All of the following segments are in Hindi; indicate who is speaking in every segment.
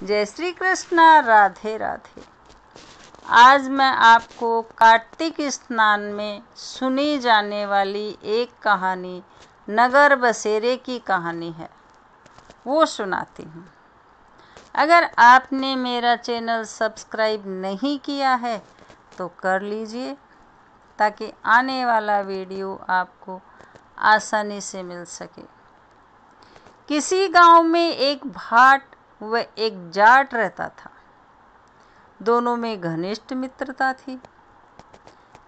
Speaker 1: जय श्री कृष्णा, राधे राधे। आज मैं आपको कार्तिक स्नान में सुनी जाने वाली एक कहानी नगर बसेरे की कहानी है, वो सुनाती हूँ। अगर आपने मेरा चैनल सब्सक्राइब नहीं किया है तो कर लीजिए, ताकि आने वाला वीडियो आपको आसानी से मिल सके। किसी गांव में एक भाट व एक जाट रहता था। दोनों में घनिष्ठ मित्रता थी।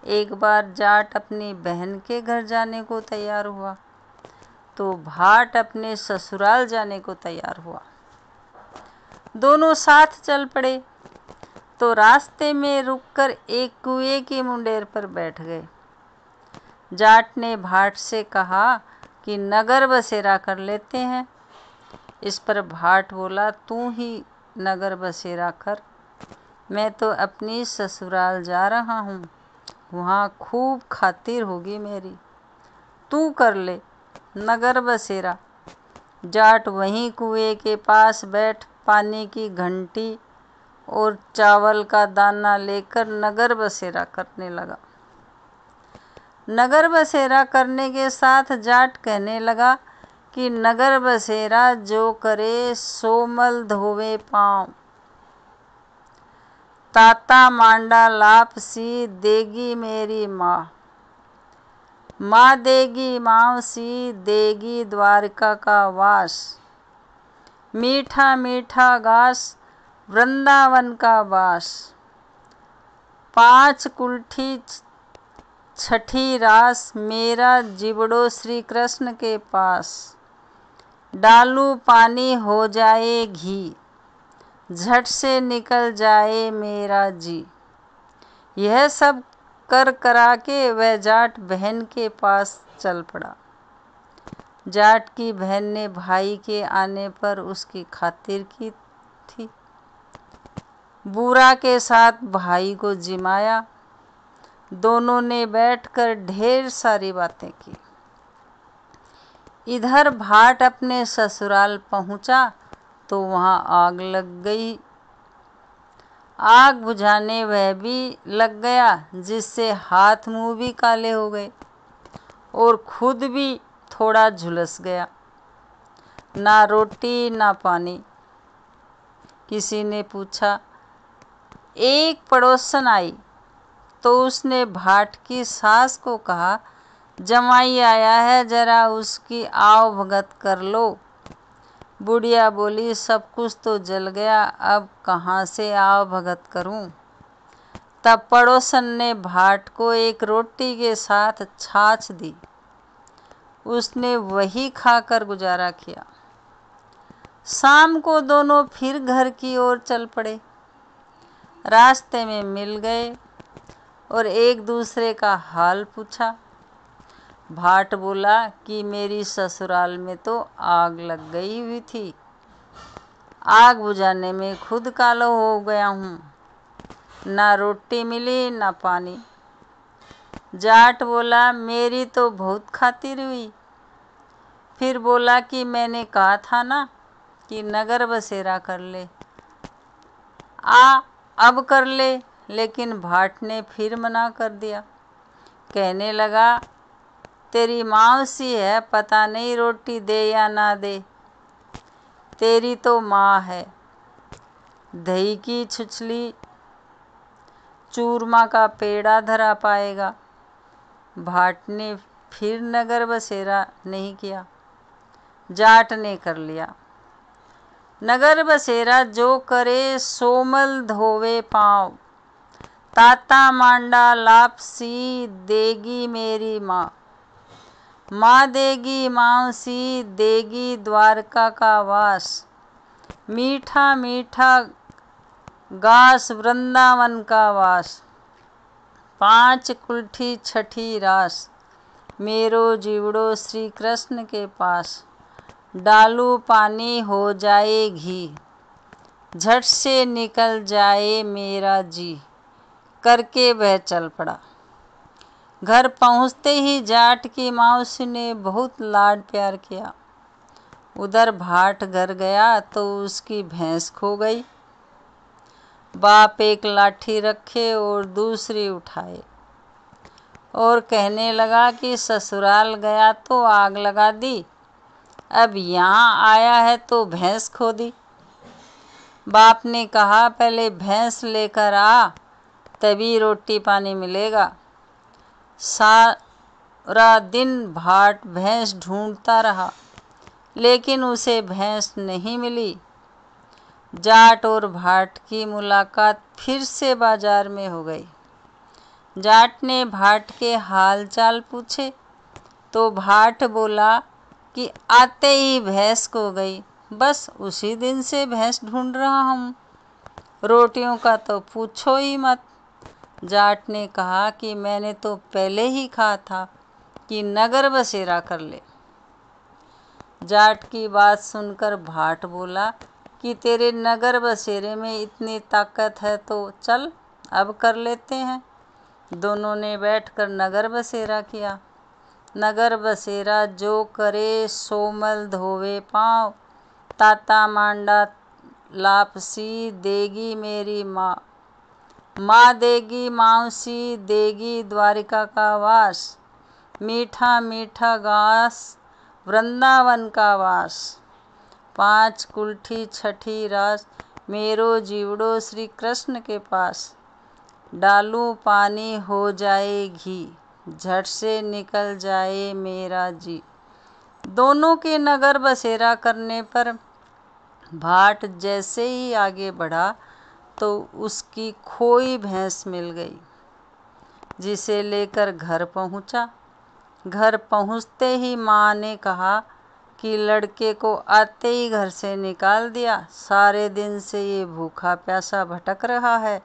Speaker 1: एक बार जाट अपनी बहन के घर जाने को तैयार हुआ तो भाट अपने ससुराल जाने को तैयार हुआ। दोनों साथ चल पड़े तो रास्ते में रुककर एक कुएं के मुंडेर पर बैठ गए। जाट ने भाट से कहा कि नगर बसेरा कर लेते हैं। इस पर भाट बोला, तू ही नगर बसेरा कर, मैं तो अपनी ससुराल जा रहा हूँ, वहाँ खूब खातिर होगी मेरी, तू कर ले नगर बसेरा। जाट वहीं कुएं के पास बैठ पानी की घंटी और चावल का दाना लेकर नगर बसेरा करने लगा। नगर बसेरा करने के साथ जाट कहने लगा कि नगर बसेरा जो करे सो मल धोवे पाँव, ताता मांडा लाप सी देगी मेरी माँ, माँ देगी माँ सी देगी द्वारका का वास, मीठा मीठा घास वृंदावन का वास, 5 कुल्ठी छठी रास मेरा जिबड़ो श्री कृष्ण के पास, डालू पानी हो जाए घी, झट से निकल जाए मेरा जी। यह सब कर करा के वह जाट बहन के पास चल पड़ा। जाट की बहन ने भाई के आने पर उसकी खातिर की थी। बूरा के साथ भाई को जिमाया। दोनों ने बैठकर ढेर सारी बातें की। इधर भाट अपने ससुराल पहुंचा तो वहां आग लग गई। आग बुझाने वह भी लग गया, जिससे हाथ मुंह भी काले हो गए और खुद भी थोड़ा झुलस गया। ना रोटी ना पानी। किसी ने पूछा। एक पड़ोसन आई तो उसने भाट की सास को कहा, जमाई आया है, जरा उसकी आव भगत कर लो। बुढ़िया बोली, सब कुछ तो जल गया, अब कहाँ से आव भगत करूं। तब पड़ोसन ने भाट को एक रोटी के साथ छाछ दी। उसने वही खाकर गुजारा किया। शाम को दोनों फिर घर की ओर चल पड़े। रास्ते में मिल गए और एक दूसरे का हाल पूछा। भाट बोला कि मेरी ससुराल में तो आग लग गई हुई थी, आग बुझाने में खुद कालो हो गया हूँ, ना रोटी मिली ना पानी। जाट बोला, मेरी तो बहुत खातिर हुई। फिर बोला कि मैंने कहा था ना कि नगर बसेरा कर ले, अब कर ले। लेकिन भाट ने फिर मना कर दिया। कहने लगा, तेरी मौसी है, पता नहीं रोटी दे या ना दे, तेरी तो माँ है। दही की छुछली चूरमा का पेड़ा धरा पाएगा। भाट ने फिर नगर बसेरा नहीं किया। जाट ने कर लिया। नगर बसेरा जो करे सोमल धोवे पाँव, ताता मांडा लाप सी देगी मेरी माँ, माँ देगी माँ सी देगी द्वारका का वास, मीठा मीठा घास वृंदावन का वास, 5 कुल्ठी छठी रास मेरो जीवड़ो श्री कृष्ण के पास, डालू पानी हो जाए घी, झट से निकल जाए मेरा जी। करके वह चल पड़ा। घर पहुँचते ही जाट की मौसी ने बहुत लाड प्यार किया। उधर भाट घर गया तो उसकी भैंस खो गई। बाप एक लाठी रखे और दूसरी उठाए और कहने लगा कि ससुराल गया तो आग लगा दी, अब यहाँ आया है तो भैंस खो दी। बाप ने कहा पहले भैंस लेकर आ, तभी रोटी पानी मिलेगा। सारा दिन भाट भैंस ढूंढता रहा, लेकिन उसे भैंस नहीं मिली। जाट और भाट की मुलाकात फिर से बाजार में हो गई। जाट ने भाट के हाल चाल पूछे तो भाट बोला कि आते ही भैंस खो गई, बस उसी दिन से भैंस ढूंढ रहा हूँ, रोटियों का तो पूछो ही मत। जाट ने कहा कि मैंने तो पहले ही कहा था कि नगर बसेरा कर ले। जाट की बात सुनकर भाट बोला कि तेरे नगर बसेरे में इतनी ताकत है तो चल अब कर लेते हैं। दोनों ने बैठकर नगर बसेरा किया। नगर बसेरा जो करे सोमल धोवे पाँव, ताता मांडा लापसी देगी मेरी माँ, माँ देगी माउसी देगी द्वारिका का वास, मीठा मीठा घास वृंदावन का वास, 5 कुल्ठी छठी रास मेरो जीवड़ो श्री कृष्ण के पास, डालूं पानी हो जाए घी, झट से निकल जाए मेरा जी। दोनों के नगर बसेरा करने पर भाट जैसे ही आगे बढ़ा तो उसकी खोई भैंस मिल गई, जिसे लेकर घर पहुंचा। घर पहुंचते ही माँ ने कहा कि लड़के को आते ही घर से निकाल दिया, सारे दिन से ये भूखा प्यासा भटक रहा है।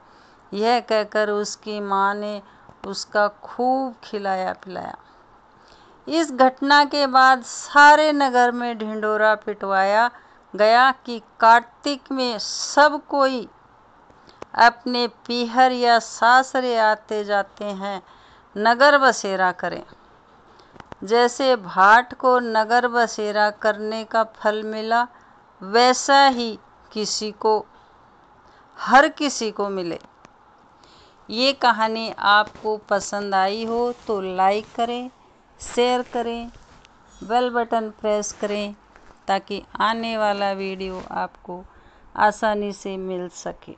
Speaker 1: यह कहकर उसकी माँ ने उसका खूब खिलाया पिलाया। इस घटना के बाद सारे नगर में ढिंढोरा पिटवाया गया कि कार्तिक में सब कोई अपने पीहर या सासरे आते जाते हैं नगर बसेरा करें। जैसे भाट को नगर बसेरा करने का फल मिला, वैसा ही हर किसी को मिले। ये कहानी आपको पसंद आई हो तो लाइक करें, शेयर करें, बेल बटन प्रेस करें ताकि आने वाला वीडियो आपको आसानी से मिल सके।